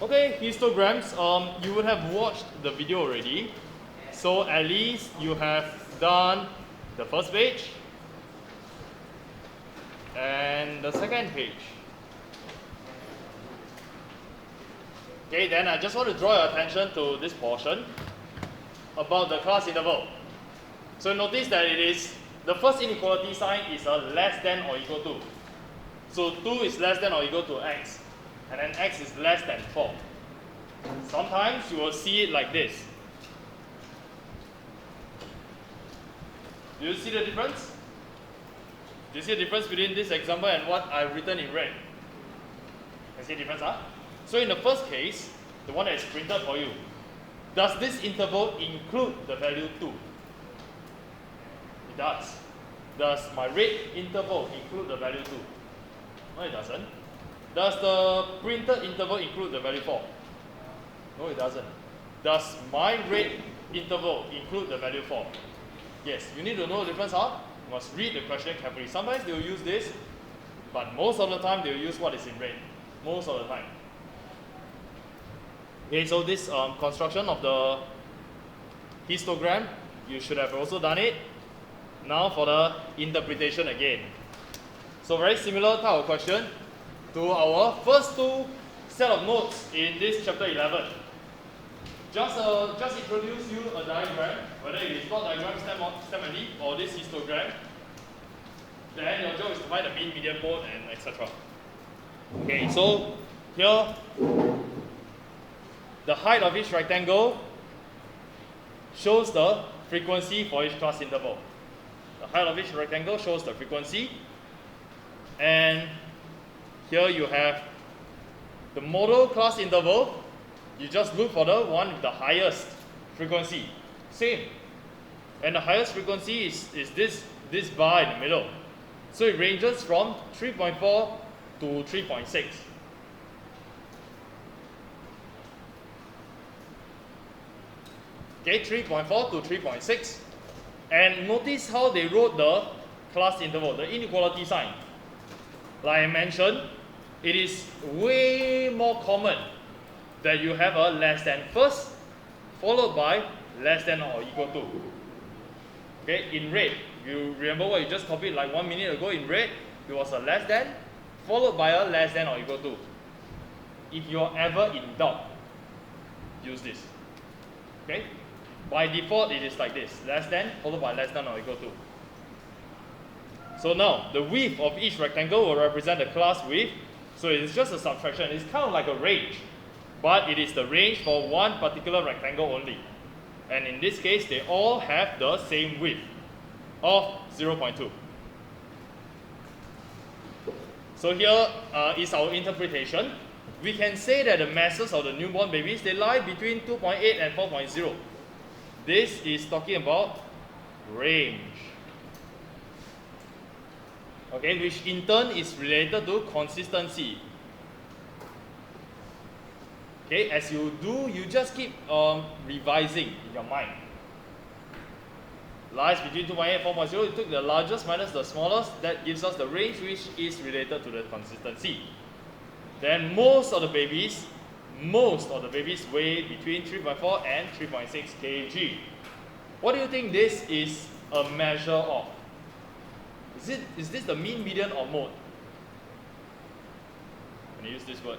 Okay, histograms, you would have watched the video already. So at least you have done the first page and the second page. Okay, then I just want to draw your attention to this portion about the class interval. So notice that it is, the first inequality sign is a less than or equal to. So 2 is less than or equal to x, and then x is less than 4. Sometimes you will see it like this. Do you see the difference? Do you see the difference between this example and what I've written in red? Can see the difference, huh? So in the first case, the one that is printed for you, does this interval include the value 2? It does. Does my red interval include the value 2? No, it doesn't. Does the printed interval include the value 4? No, it doesn't. Does my red interval include the value 4? Yes, you need to know the difference, huh? You must read the question carefully. Sometimes they will use this, but most of the time they will use what is in red. Most of the time. Okay, so this construction of the histogram, you should have also done it. Now for the interpretation again. So very similar type of question to our first two set of notes in this chapter 11. Just introduce you a diagram, whether it is plot diagram, stem and leaf, or this histogram. Then your job is to find the mean, median, mode, and etc. Okay, so here, the height of each rectangle shows the frequency for each class interval. The height of each rectangle shows the frequency. And here you have the model class interval. You just look for the one with the highest frequency. Same. And the highest frequency is this bar in the middle. So it ranges from 3.4 to 3.6. Okay, 3.4 to 3.6. And notice how they wrote the class interval, the inequality sign. Like I mentioned, it is way more common that you have a less than first, followed by less than or equal to. Okay, in red, you remember what you just copied like 1 minute ago in red? It was a less than, followed by a less than or equal to. If you're ever in doubt, use this. Okay? By default, it is like this, less than, followed by less than or equal to. So now, the width of each rectangle will represent the class width. So it is just a subtraction. It's kind of like a range. But it is the range for one particular rectangle only. And in this case, they all have the same width of 0.2. So here is our interpretation. We can say that the masses of the newborn babies, they lie between 2.8 and 4.0. This is talking about range. Okay, which in turn is related to consistency. Okay, as you do, you just keep revising in your mind. Lies between 2.8 and 4.0, you took the largest minus the smallest, that gives us the range which is related to the consistency. Then most of the babies weigh between 3.4 and 3.6 kg. What do you think this is a measure of? Is this the mean, median, or mode? Can you use this word?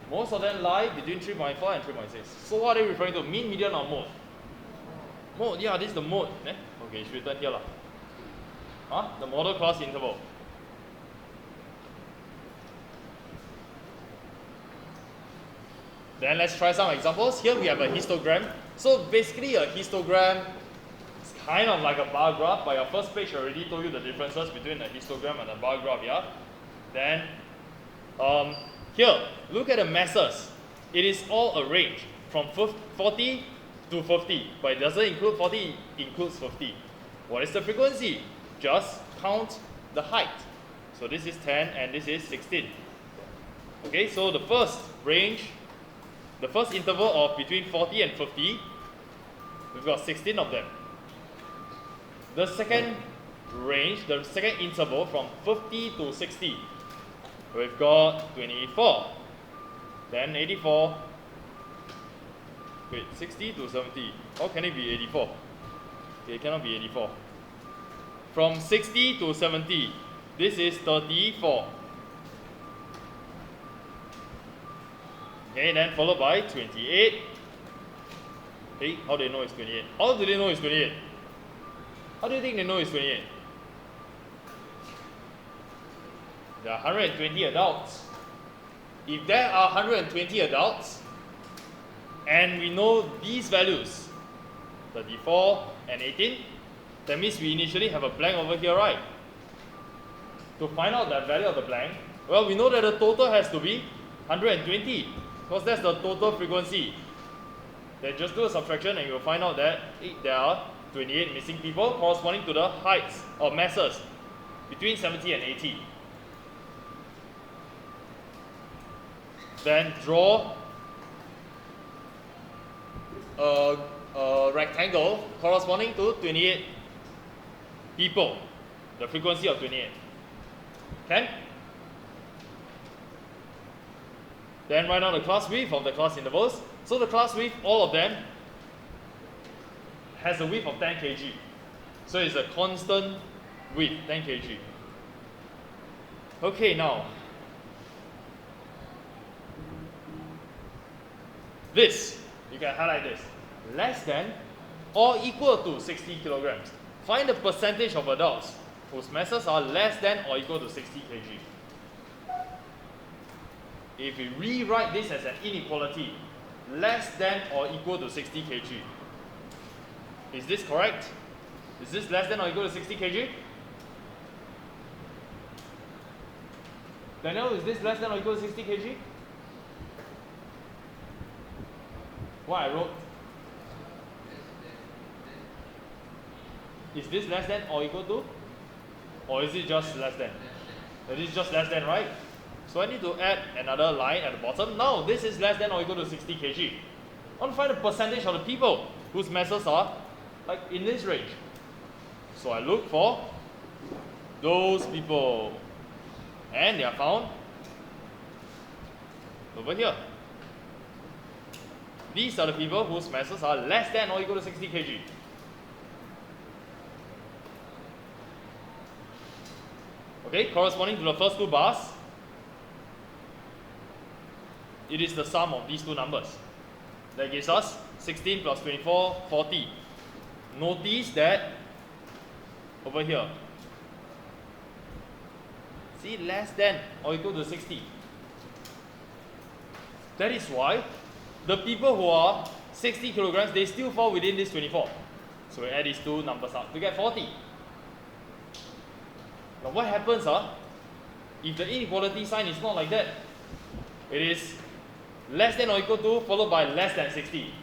Most of them lie between 3.4 and 3.6. So what are they referring to? Mean, median, or mode? Mode, yeah, this is the mode. Okay, it's written here. The model class interval. Then let's try some examples. Here we have a histogram. So basically a histogram is kind of like a bar graph, but your first page already told you the differences between the histogram and the bar graph, yeah? Then here, look at the masses. It is all a range from 40 to 50, but it doesn't include 40, it includes 50. What is the frequency? Just count the height. So this is 10 and this is 16. Okay, so the first range, the first interval of between 40 and 50, we've got 16 of them. The second range, the second interval from 50 to 60, we've got 24. then 84. Wait, 60 to 70. How can it be 84? Okay, it cannot be 84. From 60 to 70, this is 34. Okay, then followed by 28. Hey, how do they know it's 28? How do they know it's 28? How do you think they know it's 28? There are 120 adults. If there are 120 adults, and we know these values, 34 and 18, that means we initially have a blank over here, right? To find out that value of the blank, well, we know that the total has to be 120, because that's the total frequency. Then just do a subtraction and you'll find out that there are 28 missing people corresponding to the heights or masses between 70 and 80. Then draw a rectangle corresponding to 28 people, the frequency of 28. Okay? Then write down the class width of the class intervals. So the class width, all of them, has a width of 10 kg. So it's a constant width, 10 kg. Okay, now, this, you can highlight this, less than or equal to 60 kilograms. Find the percentage of adults whose masses are less than or equal to 60 kg. If we rewrite this as an inequality, less than or equal to 60 kg, is this correct? Is this less than or equal to 60 kg? Daniel, is this less than or equal to 60 kg? What I wrote? Is this less than or equal to? Or is it just less than? It is just less than, right? So I need to add another line at the bottom. Now this is less than or equal to 60 kg. I want to find the percentage of the people whose masses are like in this range. So I look for those people, and they are found over here. These are the people whose masses are less than or equal to 60 kg. Okay, corresponding to the first two bars, it is the sum of these two numbers. That gives us 16 plus 24, 40. Notice that over here, see, less than or equal to 60. That is why the people who are 60 kilograms, they still fall within this 24. So we add these two numbers up to get 40. Now what happens if the inequality sign is not like that? It is less than or equal to followed by less than 60.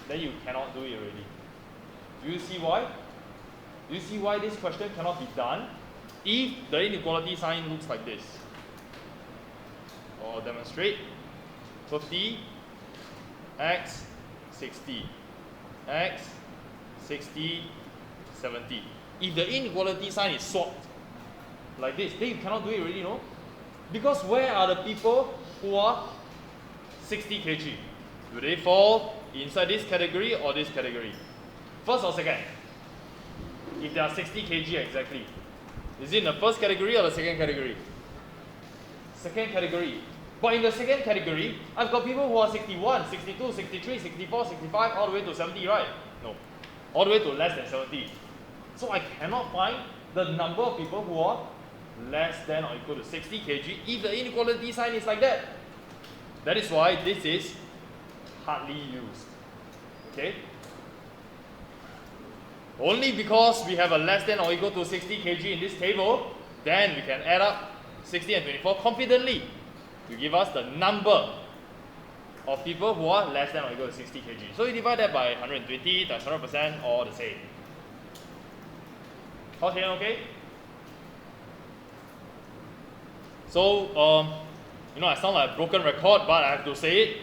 Then you cannot do it already. Do you see why? Do you see why this question cannot be done if the inequality sign looks like this? I'll demonstrate. 50, x, 60, x, 60, 70. If the inequality sign is swapped like this, then you cannot do it already, no? Because where are the people who are 60 kg? Do they fall inside this category or this category? First or second? If they are 60 kg exactly, is it in the first category or the second category? Second category. But in the second category, I've got people who are 61, 62, 63, 64, 65, all the way to 70, right? No. All the way to less than 70. So I cannot find the number of people who are less than or equal to 60 kg if the inequality sign is like that. That is why this is hardly used. Okay? Only because we have a less than or equal to 60 kg in this table, then we can add up 60 and 24 confidently to give us the number of people who are less than or equal to 60 kg. So we divide that by 120 times 100%, all the same. Okay? So, I sound like a broken record, but I have to say it.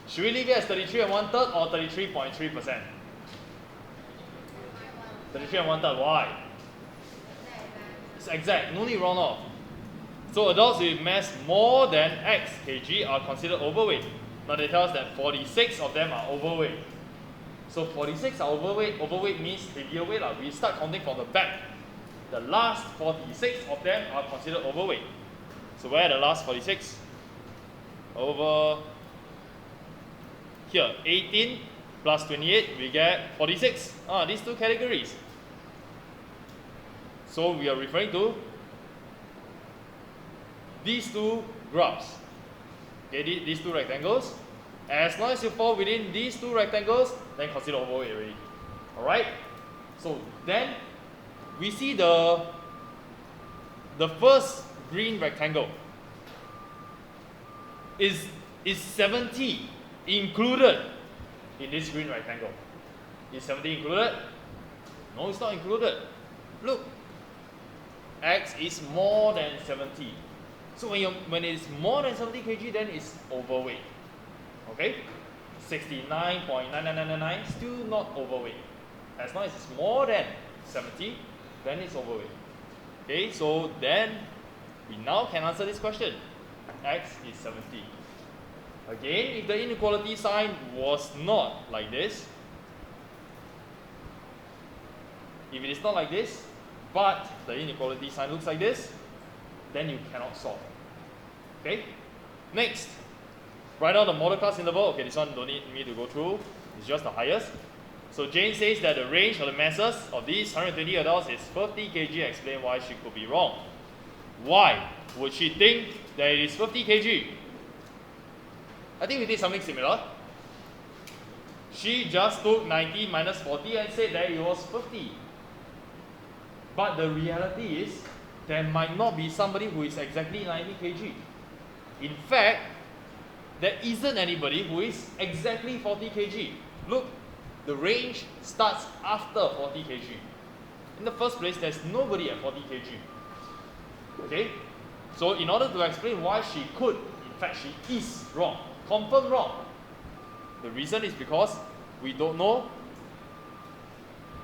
Should we leave it as 33 and 1/3 or 33.3%? 33 and 1/3, why? It's exact, no need round off. So adults with mass more than X kg are considered overweight. Now they tell us that 46 of them are overweight. So 46 are overweight. Overweight means heavier weight. We start counting from the back. The last 46 of them are considered overweight. So where are the last 46? Over here, 18 plus 28, we get 46. These two categories. So we are referring to these two graphs. Okay, these two rectangles. As long as you fall within these two rectangles, then consider overweight already. Alright? So then we see the first green rectangle. Is 70 included in this green rectangle? Is 70 included? No, it's not included. Look, X is more than 70. So when it's more than 70 kg, then it's overweight. Okay? 69.99999, still not overweight. As long as it's more than 70, then it's overweight. Okay, so then we now can answer this question. X is 70. Again, if the inequality sign was not like this, if it is not like this, but the inequality sign looks like this, then you cannot solve. Okay? Next, write out the model class interval. Okay, this one don't need me to go through. It's just the highest. So Jane says that the range of the masses of these 120 adults is 50 kg. Explain why she could be wrong. Why would she think that it is 50 kg? I think we did something similar. She just took 90 minus 40 and said that it was 50. But the reality is, there might not be somebody who is exactly 90 kg. In fact, there isn't anybody who is exactly 40 kg. Look, the range starts after 40 kg. In the first place, there's nobody at 40 kg. Okay? So in order to explain why she could, in fact she is wrong, confirmed wrong. The reason is because we don't know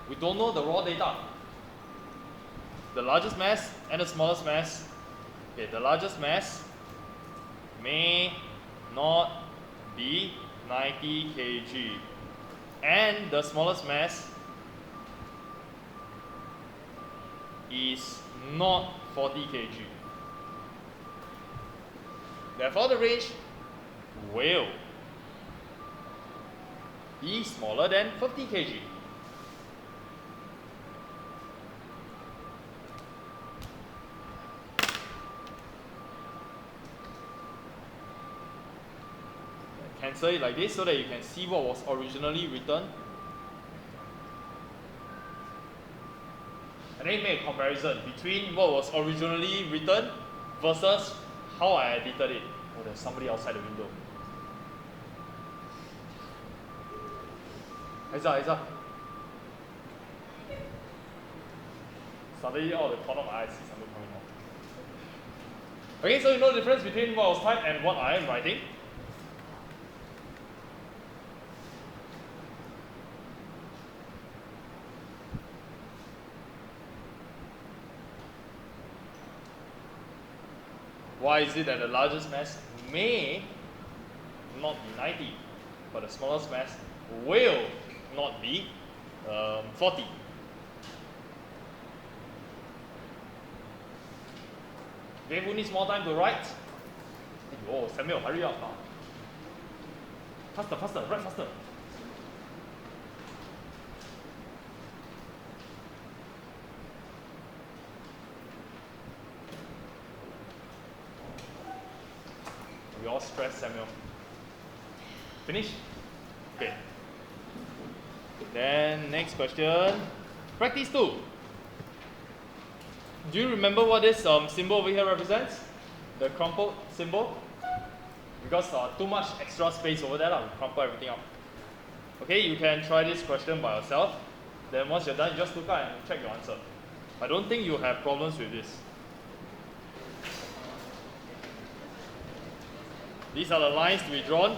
the raw data. The largest mass and the smallest mass. Okay, the largest mass may not be 90 kg. And the smallest mass is not 40 kg. Therefore, the range will be smaller than 50 kg. Cancel it like this so that you can see what was originally written. And then make a comparison between what was originally written versus how I edited it. Oh, there's somebody outside the window. Aiza. Suddenly out of the corner of my eye, I see something coming out. Okay, so you know the difference between what was typed and what I am writing. Why is it that the largest mass may not be 90, but the smallest mass will not be 40? Okay, who needs more time to write? Oh, Samuel, hurry up now. Faster, write faster. We all stress, Samuel. Finish? Okay. Then next question. Practice 2. Do you remember what this symbol over here represents? The crumpled symbol? Because too much extra space over there, we crumple everything up. Okay, you can try this question by yourself. Then once you're done, you just look up and check your answer. I don't think you have problems with this. These are the lines to be drawn.